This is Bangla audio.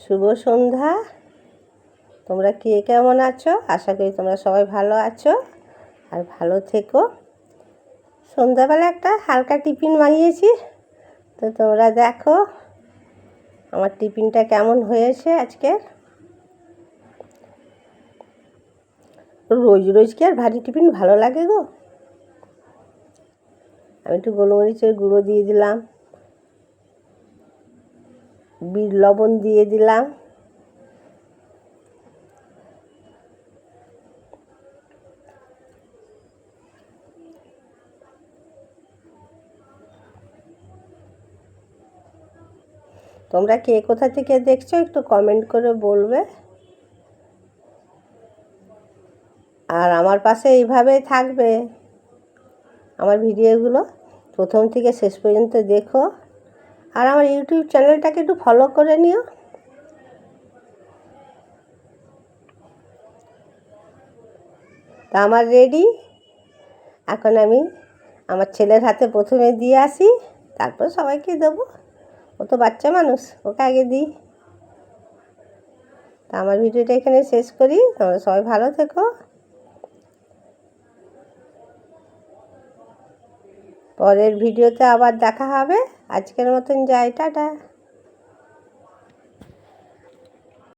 শুভ সন্ধ্যা। তোমরা কে কেমন আছো? আশা করি তোমরা সবাই ভালো আছো আর ভালো থেকো। সন্ধ্যাবেলা একটা হালকা টিফিন বানিয়েছি, তো তোমরা দেখো আমার টিফিনটা কেমন হয়েছে আজকের। রোজ রোজ কি আর ভারী টিফিন ভালো লাগে গো। আমি একটু গোলমরিচের গুঁড়ো দিয়ে দিলাম, বিট লবণ দিয়ে দিলাম, তোমরা কে কোথা থেকে দেখছো একটু কমেন্ট করে বলবে। আর আমার পাশে এইভাবেই থাকবে, আমার ভিডিওগুলো প্রথম থেকে শেষ পর্যন্ত দেখো। আর আমার ইউটিউব চ্যানেলটাকে একটু ফলো করে নিও। তা আমার রেডি। এখন আমি আমার ছেলের হাতে প্রথমে দিয়ে আসি, তারপর সবাইকে দেবো। ও তো বাচ্চা মানুষ, ওকে আগে দিই। তা আমার ভিডিওটা এখানে শেষ করি। তোমরা সবাই ভালো থেকো। পরের ভিডিওতে আবার দেখা হবে। আজকের মতন যাই, টাটা।